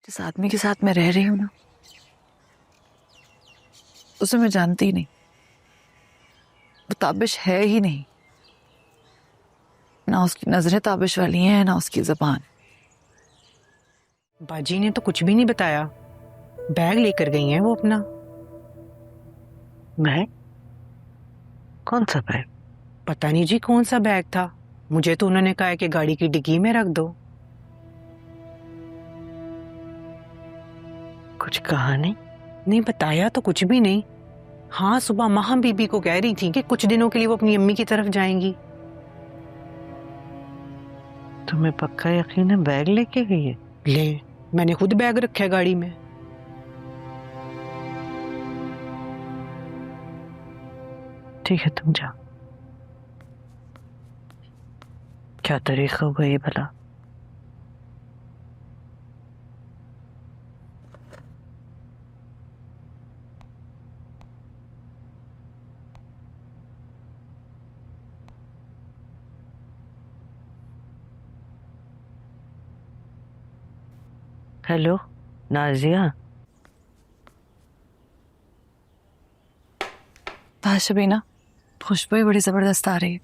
जिस आदमी के साथ मैं रह रही हूँ ना, उसे मैं जानती ही नहीं। वो ताबिश है ही नहीं। ना उसकी नजरें ताबिश वाली हैं, ना उसकी जबान। बाजी ने तो कुछ भी नहीं बताया। बैग लेकर गई हैं वो अपना। बैग? कौन सा बैग? पता नहीं जी कौन सा बैग था। मुझे तो उन्होंने कहा है कि गाड़ी की डिग्गी में रख दो। कुछ कहा नहीं? नहीं बताया तो कुछ भी नहीं। हाँ, सुबह महा बीबी को कह रही थी कि कुछ दिनों के लिए वो अपनी अम्मी की तरफ जाएंगी। तुम्हें पक्का यकीन है बैग लेके गई है? ले, मैंने खुद बैग रखा है गाड़ी में। ठीक है, तुम जाओ। क्या तरीका हुआ ये भला? हेलो नाजिया। हाँ शबीना, खुशबू ही बड़ी जबरदस्त आ रही है।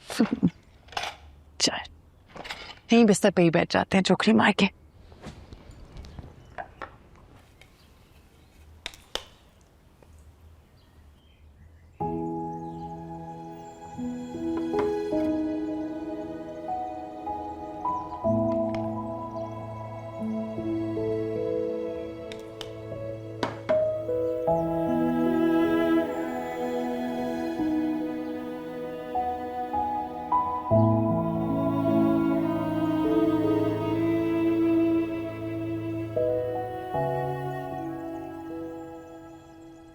चल यहीं बिस्तर पे ही बैठ जाते हैं चोखरी मार के।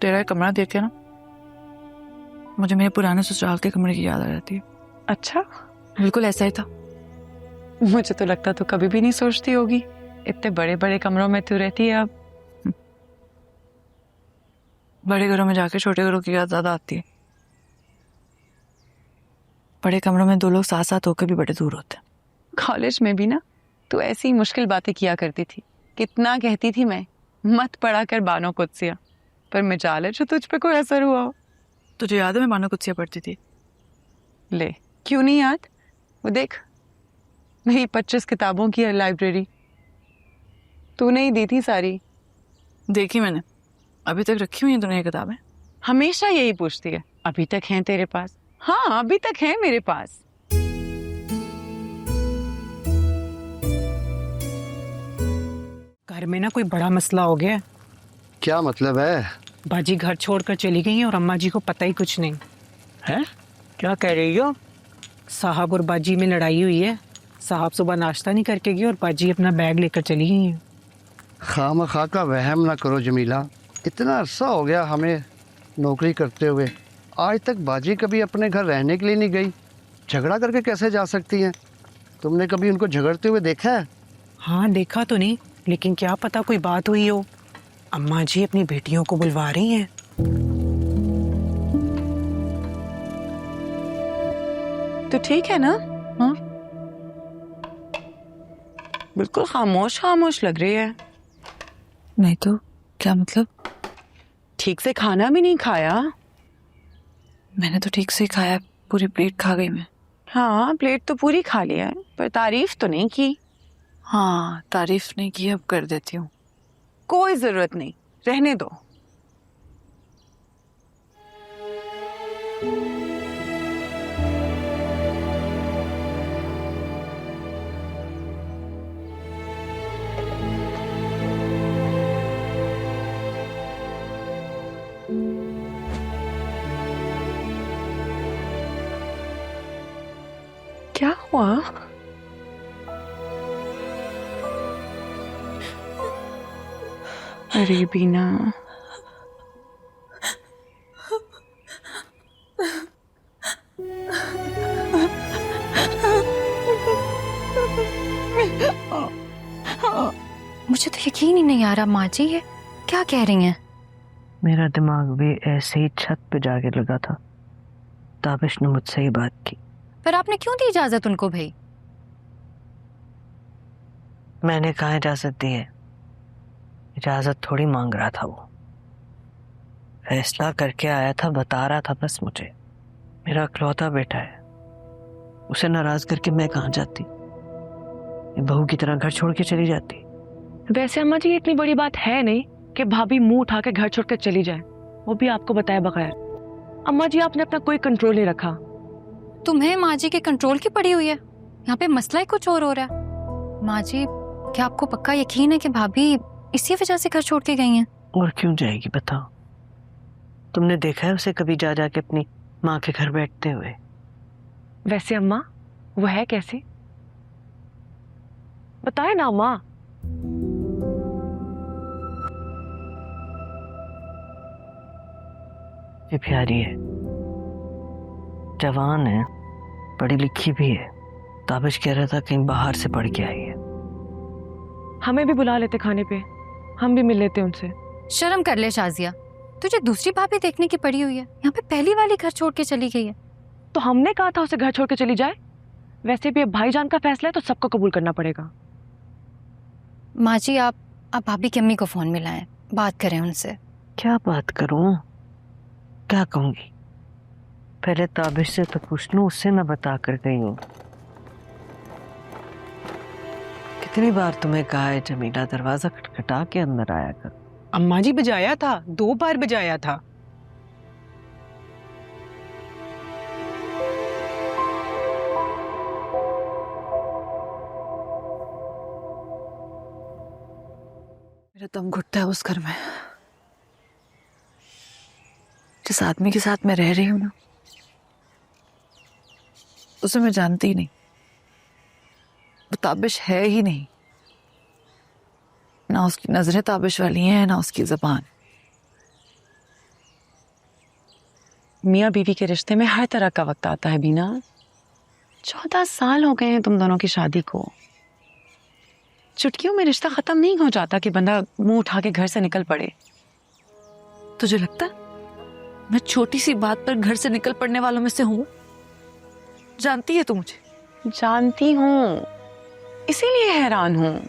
तेरा कमरा देख के ना मुझे मेरे पुराने ससुराल के कमरे की याद आ जाती है। अच्छा, बिल्कुल ऐसा ही था। मुझे तो लगता तू कभी भी नहीं सोचती होगी। इतने बड़े बड़े कमरों में तू रहती है अब। बड़े घरों में जाके छोटे घरों की याद ज्यादा आती है। बड़े कमरों में दो लोग साथ साथ होकर भी बड़े दूर होते हैं। कॉलेज में भी ना तू ऐसी ही मुश्किल बातें किया करती थी। कितना कहती थी मैं, मत पढ़ा कर बानो कुत्सिया, पर मजाल है जो तुझ पे कोई असर हुआ हो। तुझे याद है मैं मानो कुत्सिया पढ़ती थी? ले, क्यों नहीं याद? वो देख, मेरी 25 किताबों की है लाइब्रेरी। तूने ही दी थी सारी। देखी मैंने, अभी तक रखी हुई है तूने ये किताबें? हमेशा यही पूछती है, अभी तक हैं तेरे पास? हाँ, अभी तक है मेरे पास। घर में ना कोई बड़ा मसला हो गया है। क्या मतलब है? बाजी घर छोड़कर चली गई हैं और अम्मा जी को पता ही कुछ नहीं हैं? क्या कह रही हो? साहब और बाजी में लड़ाई हुई है। साहब सुबह नाश्ता नहीं करके गए और बाजी अपना बैग लेकर चली गई हैं। खामखा का वहम ना करो जमीला। इतना अरसा हो गया हमें नौकरी करते हुए, आज तक बाजी कभी अपने घर रहने के लिए नहीं गई। झगड़ा करके कैसे जा सकती हैं? तुमने कभी उनको झगड़ते हुए देखा है? हाँ देखा तो नहीं, लेकिन क्या पता कोई बात हुई हो। अम्मा जी अपनी बेटियों को बुलवा रही हैं। तो ठीक है ना? हाँ, बिल्कुल खामोश खामोश लग रही है। नहीं तो क्या मतलब? ठीक से खाना भी नहीं खाया? मैंने तो ठीक से ही खाया, पूरी प्लेट खा गई मैं। हाँ, प्लेट तो पूरी खा लिया है, पर तारीफ तो नहीं की। हाँ, तारीफ नहीं की, अब कर देती हूँ। कोई जरूरत नहीं, रहने दो। क्या हुआ? अरे बीना, मुझे तो यकीन ही नहीं आ रहा माँ जी, ये क्या कह रही हैं? मेरा दिमाग भी ऐसे ही छत पे जाके लगा था। ताबिश ने मुझसे ही बात की। पर आपने क्यों दी इजाजत उनको भाई? मैंने कहाँ इजाजत दी है? इजाजत थोड़ी मांग रहा था वो, फैसला करके आया था, बता रहा था बस मुझे। मेरा इकलौता बेटा है, उसे नाराज करके मैं कहाँ जाती, बहू की तरह घर छोड़ के चली जाती। वैसे अम्मा जी ये इतनी बड़ी बात है नहीं कि भाभी मुंह उठा के घर छोड़ के चली जाए, वो भी आपको बताए बगैर। अम्मा जी आपने अपना कोई कंट्रोल नहीं रखा। तुम्हें माँ जी के कंट्रोल की पड़ी हुई है, यहाँ पे मसला ही कुछ और हो रहा है। माँ जी, क्या आपको पक्का यकीन है कि भाभी इसी वजह से घर छोड़ के गई हैं? और क्यों जाएगी बताओ? तुमने देखा है उसे कभी जा जाके अपनी माँ के घर बैठते हुए? वैसे अम्मा वो है कैसी, बताए ना अम्मा। ये प्यारी है, जवान है, पढ़ी लिखी भी है। ताबिश कह रहा था कहीं बाहर से पढ़ के आई है। हमें भी बुला लेते खाने पे, हम भी मिल लेते उनसे। शर्म कर ले शाजिया, तुझे दूसरी भाभी देखने की पड़ी हुई है, यहाँ पे पहली वाली घर छोड़ के चली गई है। तो हमने कहा था उसे घर छोड़ के चली जाए। वैसे भी अब भाईजान का फैसला है तो सबको कबूल करना पड़ेगा। माँ जी, आप भाभी की अम्मी को फोन मिलाएं, बात करें उनसे। क्या बात करूं, क्या कहूंगी? पहले ताबिश से तो पूछ लूं, उससे मैं बता कर गई हूं। कितनी बार तुम्हें कहा है जमीला, दरवाजा खटखटा के अंदर आया कर। अम्मा जी बजाया था, 2 बार बजाया था। मेरा दम घुटता है उस घर में। जिस आदमी के साथ मैं रह रही हूँ ना, उसे मैं जानती ही नहीं, वो ताबिश है ही नहीं। ना उसकी नजरें ताबिश वाली हैं, ना उसकी जबान। मियाँ बीवी के रिश्ते में हर तरह का वक्त आता है बीना। 14 साल हो गए हैं तुम दोनों की शादी को। चुटकियों में रिश्ता खत्म नहीं हो जाता कि बंदा मुंह उठा के घर से निकल पड़े। तुझे लगता है मैं छोटी सी बात पर घर से निकल पड़ने वालों में से हूं? जानती है तू मुझे? जानती हूँ, इसीलिए हैरान हूँ।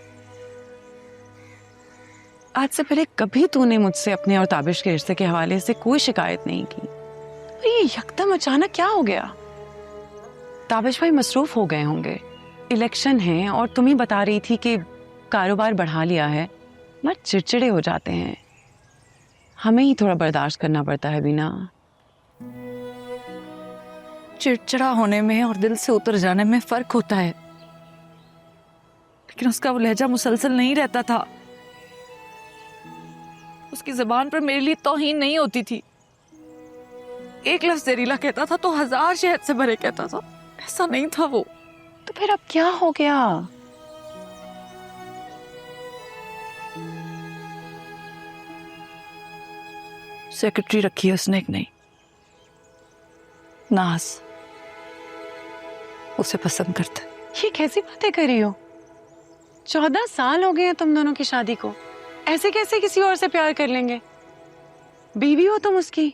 आज से पहले कभी तूने मुझसे अपने और ताबिश के रिश्ते के हवाले से कोई शिकायत नहीं की, और ये यकदम अचानक क्या हो गया? ताबिश भाई मसरूफ हो गए होंगे, इलेक्शन है, और तुम ही बता रही थी कि कारोबार बढ़ा लिया है। मत चिड़चिड़े हो जाते हैं, हमें ही थोड़ा बर्दाश्त करना पड़ता है बीना। चिड़चिड़ा होने में और दिल से उतर जाने में फर्क होता है, लेकिन उसका वो लहजा मुसलसल नहीं रहता था। उसकी जबान पर मेरे लिए तौहीन नहीं होती थी। एक लफ्ज जहरीला कहता था तो 1000 शहद से भरे कहता था। ऐसा नहीं था वो। तो फिर अब क्या हो गया? सेक्रेटरी रखी है उसने एक नई, नाज। उसे पसंद करता है। ये कैसी बातें कर रही हो? 14 साल हो गए हैं तुम दोनों की शादी को, ऐसे कैसे किसी और से प्यार कर लेंगे? बीवी हो तुम उसकी।